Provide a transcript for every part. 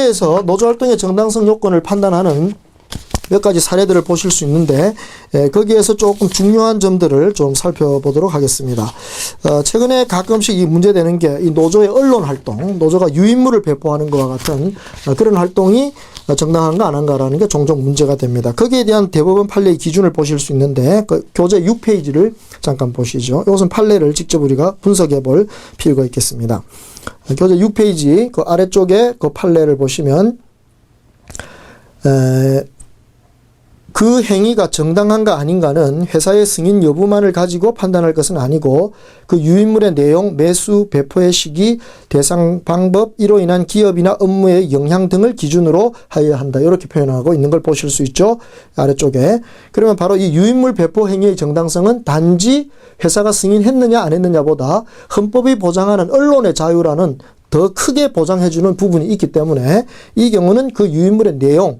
판례에서 노조활동의 정당성 요건을 판단하는 몇 가지 사례들을 보실 수 있는데 거기에서 조금 중요한 점들을 좀 살펴보도록 하겠습니다. 최근에 가끔씩 이 문제되는 게 이 노조의 언론 활동, 노조가 유인물을 배포하는 것과 같은 그런 활동이 정당한가 안 한가라는 게 종종 문제가 됩니다. 거기에 대한 대법원 판례의 기준을 보실 수 있는데 그 교재 6페이지를 잠깐 보시죠. 이것은 판례를 직접 우리가 분석해 볼 필요가 있겠습니다. 교재 6페이지 그 아래쪽에 그 판례를 보시면 그 행위가 정당한가 아닌가는 회사의 승인 여부만을 가지고 판단할 것은 아니고 그 유인물의 내용, 매수, 배포의 시기, 대상, 방법, 이로 인한 기업이나 업무의 영향 등을 기준으로 하여야 한다. 이렇게 표현하고 있는 걸 보실 수 있죠. 아래쪽에. 그러면 바로 이 유인물 배포 행위의 정당성은 단지 회사가 승인했느냐 안 했느냐보다 헌법이 보장하는 언론의 자유라는 더 크게 보장해주는 부분이 있기 때문에 이 경우는 그 유인물의 내용,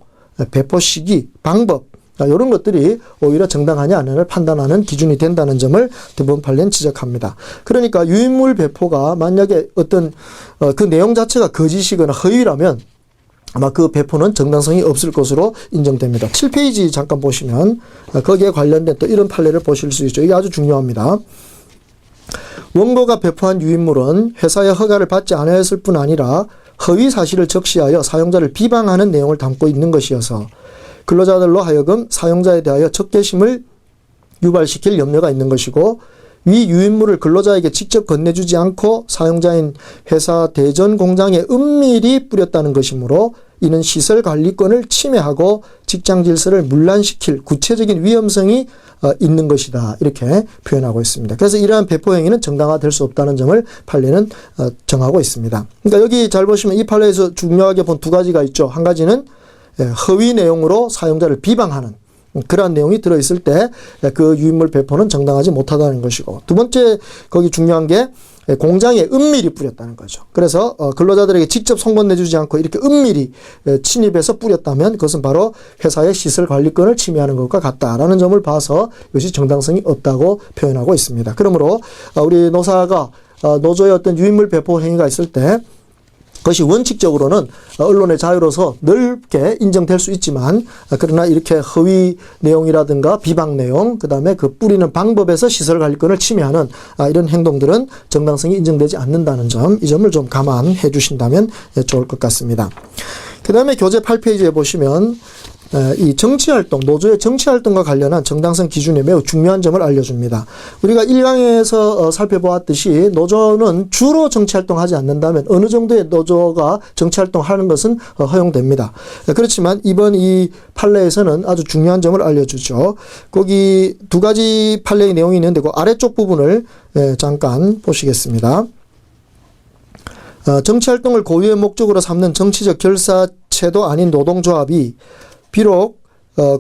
배포 시기, 방법 이런 것들이 오히려 정당하냐 안 하냐를 판단하는 기준이 된다는 점을 대법원 판례는 지적합니다. 그러니까 유인물 배포가 만약에 어떤 그 내용 자체가 거짓이거나 허위라면 아마 그 배포는 정당성이 없을 것으로 인정됩니다. 7페이지 잠깐 보시면 거기에 관련된 또 이런 판례를 보실 수 있죠. 이게 아주 중요합니다. 원고가 배포한 유인물은 회사의 허가를 받지 않았을 뿐 아니라 허위 사실을 적시하여 사용자를 비방하는 내용을 담고 있는 것이어서 근로자들로 하여금 사용자에 대하여 적개심을 유발시킬 염려가 있는 것이고 위 유인물을 근로자에게 직접 건네주지 않고 사용자인 회사 대전 공장에 은밀히 뿌렸다는 것이므로 이는 시설관리권을 침해하고 직장 질서를 문란시킬 구체적인 위험성이 있는 것이다. 이렇게 표현하고 있습니다. 그래서 이러한 배포 행위는 정당화될 수 없다는 점을 판례는 정하고 있습니다. 그러니까 여기 잘 보시면 이 판례에서 중요하게 본 두 가지가 있죠. 한 가지는 허위 내용으로 사용자를 비방하는 그러한 내용이 들어있을 때 그 유인물 배포는 정당하지 못하다는 것이고 두 번째 거기 중요한 게 공장에 은밀히 뿌렸다는 거죠. 그래서 근로자들에게 직접 송건 내주지 않고 이렇게 은밀히 침입해서 뿌렸다면 그것은 바로 회사의 시설 관리권을 침해하는 것과 같다라는 점을 봐서 이것이 정당성이 없다고 표현하고 있습니다. 그러므로 우리 노사가 노조의 어떤 유인물 배포 행위가 있을 때 그것이 원칙적으로는 언론의 자유로서 넓게 인정될 수 있지만 그러나 이렇게 허위 내용이라든가 비방 내용 그다음에 그 뿌리는 방법에서 시설관리권을 침해하는 이런 행동들은 정당성이 인정되지 않는다는 점, 이 점을 좀 감안해 주신다면 좋을 것 같습니다. 그 다음에 교재 8페이지에 보시면 이 정치활동, 노조의 정치활동과 관련한 정당성 기준에 매우 중요한 점을 알려줍니다. 우리가 1강에서 살펴보았듯이 노조는 주로 정치활동하지 않는다면 어느 정도의 노조가 정치활동하는 것은 허용됩니다. 그렇지만 이번 이 판례에서는 아주 중요한 점을 알려주죠. 거기 두 가지 판례의 내용이 있는데 그 아래쪽 부분을 잠깐 보시겠습니다. 정치활동을 고유의 목적으로 삼는 정치적 결사체도 아닌 노동조합이 비록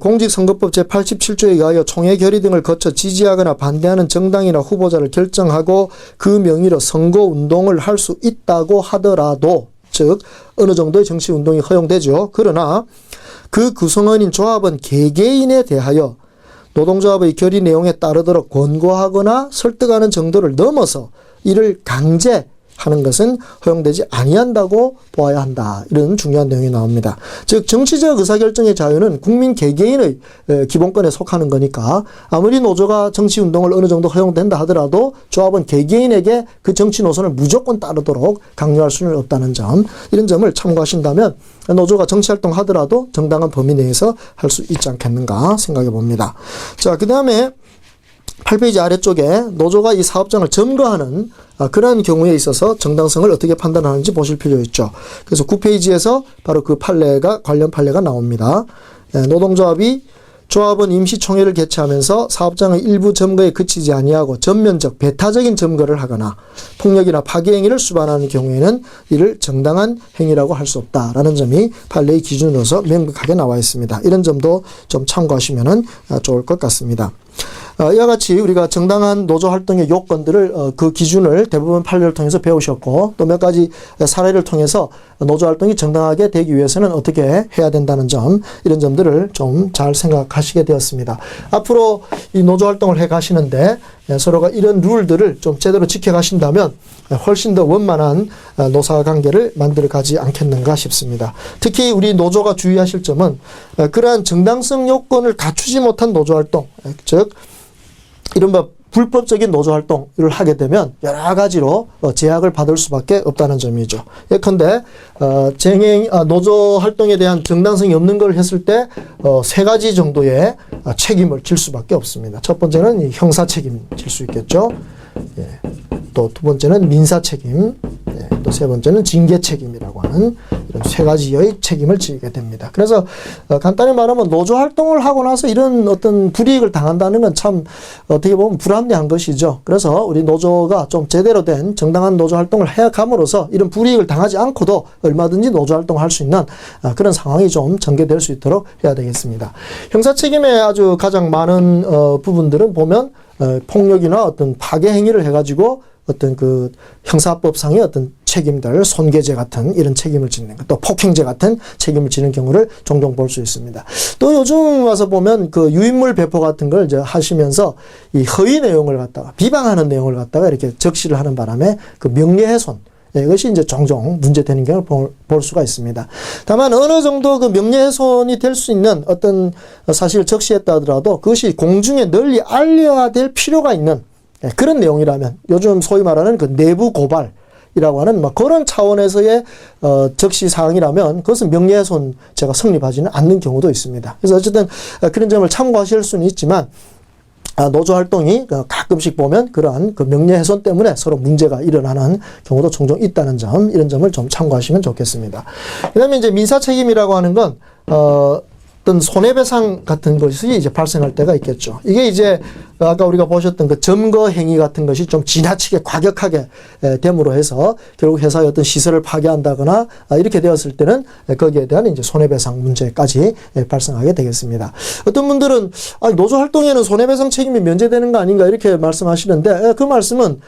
공직선거법 제87조에 의하여 총회 결의 등을 거쳐 지지하거나 반대하는 정당이나 후보자를 결정하고 그 명의로 선거운동을 할 수 있다고 하더라도 즉 어느 정도의 정치운동이 허용되죠. 그러나 그 구성원인 조합은 개개인에 대하여 노동조합의 결의 내용에 따르도록 권고하거나 설득하는 정도를 넘어서 이를 강제 하는 것은 허용되지 아니한다고 보아야 한다. 이런 중요한 내용이 나옵니다. 즉 정치적 의사결정의 자유는 국민 개개인의 기본권에 속하는 거니까 아무리 노조가 정치운동을 어느 정도 허용된다 하더라도 조합은 개개인에게 그 정치 노선을 무조건 따르도록 강요할 수는 없다는 점, 이런 점을 참고하신다면 노조가 정치활동 하더라도 정당한 범위 내에서 할 수 있지 않겠는가 생각해 봅니다. 자, 그 다음에 8페이지 아래쪽에 노조가 이 사업장을 점거하는 그러한 경우에 있어서 정당성을 어떻게 판단하는지 보실 필요 있죠. 그래서 9페이지에서 바로 그 판례가 관련 판례가 나옵니다. 노동조합이 조합은 임시총회를 개최하면서 사업장의 일부 점거에 그치지 아니하고 전면적 배타적인 점거를 하거나 폭력이나 파괴 행위를 수반하는 경우에는 이를 정당한 행위라고 할 수 없다라는 점이 판례의 기준으로서 명백하게 나와 있습니다. 이런 점도 좀 참고하시면 좋을 것 같습니다. 이와 같이 우리가 정당한 노조 활동의 요건들을 그 기준을 대부분 판례를 통해서 배우셨고 또 몇 가지 사례를 통해서 노조 활동이 정당하게 되기 위해서는 어떻게 해야 된다는 점 이런 점들을 좀 잘 생각하시게 되었습니다. 앞으로 이 노조 활동을 해 가시는데 서로가 이런 룰들을 좀 제대로 지켜가신다면 훨씬 더 원만한 노사관계를 만들어 가지 않겠는가 싶습니다. 특히 우리 노조가 주의하실 점은 그러한 정당성 요건을 갖추지 못한 노조 활동, 즉 이른바 불법적인 노조 활동을 하게 되면 여러 가지로 제약을 받을 수밖에 없다는 점이죠. 예컨대 노조 활동에 대한 정당성이 없는 걸 했을 때 세 가지 정도의 책임을 질 수밖에 없습니다. 첫 번째는 형사 책임 질 수 있겠죠. 예. 또 두 번째는 민사 책임, 또 세 번째는 징계 책임이라고 하는 이런 세 가지의 책임을 지게 됩니다. 그래서 간단히 말하면 노조 활동을 하고 나서 이런 어떤 불이익을 당한다는 건 참 어떻게 보면 불합리한 것이죠. 그래서 우리 노조가 좀 제대로 된 정당한 노조 활동을 해감으로써 이런 불이익을 당하지 않고도 얼마든지 노조 활동을 할 수 있는 그런 상황이 좀 전개될 수 있도록 해야 되겠습니다. 형사 책임의 아주 가장 많은 부분들은 보면 폭력이나 어떤 파괴 행위를 해가지고 어떤 그 형사법상의 어떤 책임들, 손괴죄 같은 이런 책임을 짓는 것, 또 폭행죄 같은 책임을 지는 경우를 종종 볼 수 있습니다. 또 요즘 와서 보면 그 유인물 배포 같은 걸 이제 하시면서 이 허위 내용을 갖다가 비방하는 내용을 갖다가 이렇게 적시를 하는 바람에 그 명예훼손, 이것이 이제 종종 문제되는 경우를 볼 수가 있습니다. 다만 어느 정도 그 명예훼손이 될 수 있는 어떤 사실을 적시했다 하더라도 그것이 공중에 널리 알려야 될 필요가 있는 그런 내용이라면 요즘 소위 말하는 그 내부 고발이라고 하는 막 그런 차원에서의 적시 사항이라면 그것은 명예훼손죄가 성립하지는 않는 경우도 있습니다. 그래서 어쨌든 그런 점을 참고하실 수는 있지만 노조 활동이 가끔씩 보면 그러한 그 명예훼손 때문에 서로 문제가 일어나는 경우도 종종 있다는 점, 이런 점을 좀 참고하시면 좋겠습니다. 그 다음에 이제 민사 책임이라고 하는 건, 어떤 손해배상 같은 것이 이제 발생할 때가 있겠죠. 이게 이제 아까 우리가 보셨던 그 점거 행위 같은 것이 좀 지나치게 과격하게 됨으로 해서 결국 회사의 어떤 시설을 파괴한다거나 이렇게 되었을 때는 거기에 대한 이제 손해배상 문제까지 발생하게 되겠습니다. 어떤 분들은 노조 활동에는 손해배상 책임이 면제되는 거 아닌가 이렇게 말씀하시는데 그 말씀은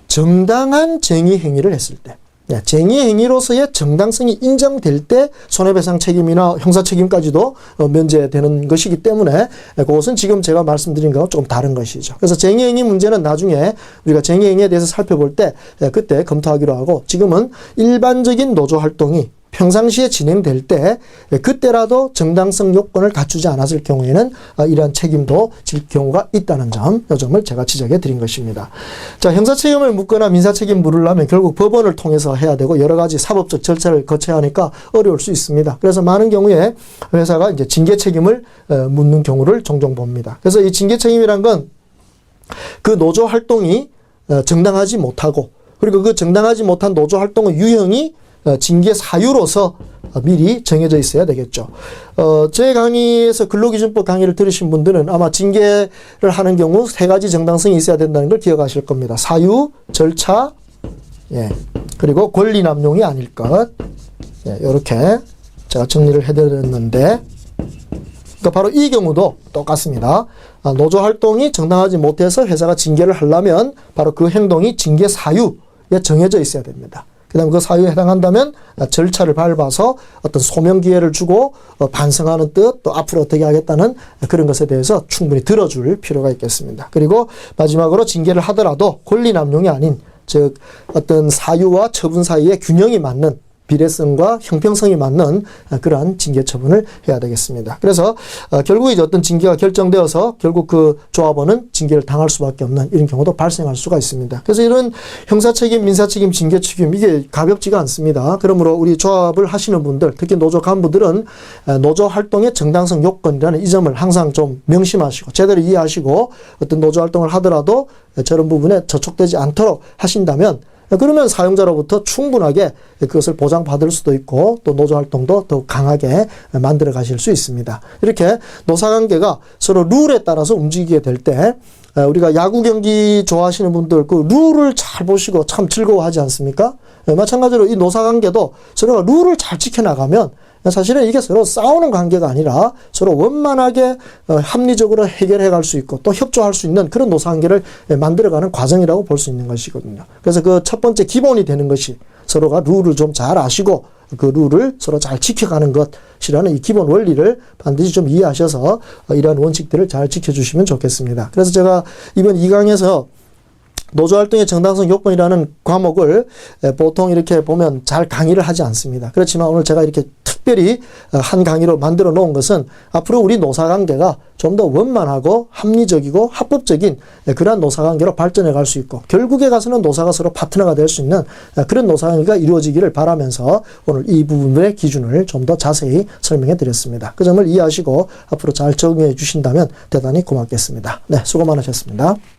정당한 정의 행위를 했을 때 쟁의 행위로서의 정당성이 인정될 때 손해배상 책임이나 형사 책임까지도 면제되는 것이기 때문에 그것은 지금 제가 말씀드린 거하고 조금 다른 것이죠. 그래서 쟁의 행위 문제는 나중에 우리가 쟁의 행위에 대해서 살펴볼 때 그때 검토하기로 하고 지금은 일반적인 노조 활동이 평상시에 진행될 때 그때라도 정당성 요건을 갖추지 않았을 경우에는 이러한 책임도 질 경우가 있다는 점, 이 점을 제가 지적해 드린 것입니다. 자, 형사 책임을 묻거나 민사 책임 물으려면 결국 법원을 통해서 해야 되고 여러 가지 사법적 절차를 거쳐야 하니까 어려울 수 있습니다. 그래서 많은 경우에 회사가 이제 징계 책임을 묻는 경우를 종종 봅니다. 그래서 이 징계 책임이란 건 그 노조 활동이 정당하지 못하고 그리고 그 정당하지 못한 노조 활동의 유형이 징계 사유로서 미리 정해져 있어야 되겠죠. 제 강의에서 근로기준법 강의를 들으신 분들은 아마 징계를 하는 경우 세 가지 정당성이 있어야 된다는 걸 기억하실 겁니다. 사유, 절차, 그리고 권리 남용이 아닐 것. 이렇게 제가 정리를 해드렸는데, 그러니까 바로 이 경우도 똑같습니다. 노조 활동이 정당하지 못해서 회사가 징계를 하려면 바로 그 행동이 징계 사유에 정해져 있어야 됩니다. 그 다음에 그 사유에 해당한다면 절차를 밟아서 어떤 소명 기회를 주고 반성하는 뜻, 또 앞으로 어떻게 하겠다는 그런 것에 대해서 충분히 들어줄 필요가 있겠습니다. 그리고 마지막으로 징계를 하더라도 권리 남용이 아닌, 즉 어떤 사유와 처분 사이에 균형이 맞는 비례성과 형평성이 맞는 그러한 징계 처분을 해야 되겠습니다. 그래서 결국 이제 어떤 징계가 결정되어서 결국 그 조합원은 징계를 당할 수밖에 없는 이런 경우도 발생할 수가 있습니다. 그래서 이런 형사책임, 민사책임, 징계책임 이게 가볍지가 않습니다. 그러므로 우리 조합을 하시는 분들, 특히 노조 간부들은 노조 활동의 정당성 요건이라는 이 점을 항상 좀 명심하시고 제대로 이해하시고 어떤 노조 활동을 하더라도 저런 부분에 저촉되지 않도록 하신다면 그러면 사용자로부터 충분하게 그것을 보장받을 수도 있고 또 노조활동도 더욱 강하게 만들어 가실 수 있습니다. 이렇게 노사관계가 서로 룰에 따라서 움직이게 될 때 우리가 야구 경기 좋아하시는 분들 그 룰을 잘 보시고 참 즐거워하지 않습니까? 마찬가지로 이 노사관계도 서로가 룰을 잘 지켜나가면 사실은 이게 서로 싸우는 관계가 아니라 서로 원만하게 합리적으로 해결해 갈 수 있고 또 협조할 수 있는 그런 노사관계를 만들어가는 과정이라고 볼 수 있는 것이거든요. 그래서 그 첫 번째 기본이 되는 것이 서로가 룰을 좀 잘 아시고 그 룰을 서로 잘 지켜가는 것이라는 이 기본 원리를 반드시 좀 이해하셔서 이러한 원칙들을 잘 지켜주시면 좋겠습니다. 그래서 제가 이번 2강에서 노조활동의 정당성 요건이라는 과목을 보통 이렇게 보면 잘 강의를 하지 않습니다. 그렇지만 오늘 제가 이렇게 특별히 한 강의로 만들어 놓은 것은 앞으로 우리 노사관계가 좀 더 원만하고 합리적이고 합법적인 그러한 노사관계로 발전해 갈 수 있고 결국에 가서는 노사가 서로 파트너가 될 수 있는 그런 노사관계가 이루어지기를 바라면서 오늘 이 부분의 기준을 좀 더 자세히 설명해 드렸습니다. 그 점을 이해하시고 앞으로 잘 적용해 주신다면 대단히 고맙겠습니다. 네, 수고 많으셨습니다.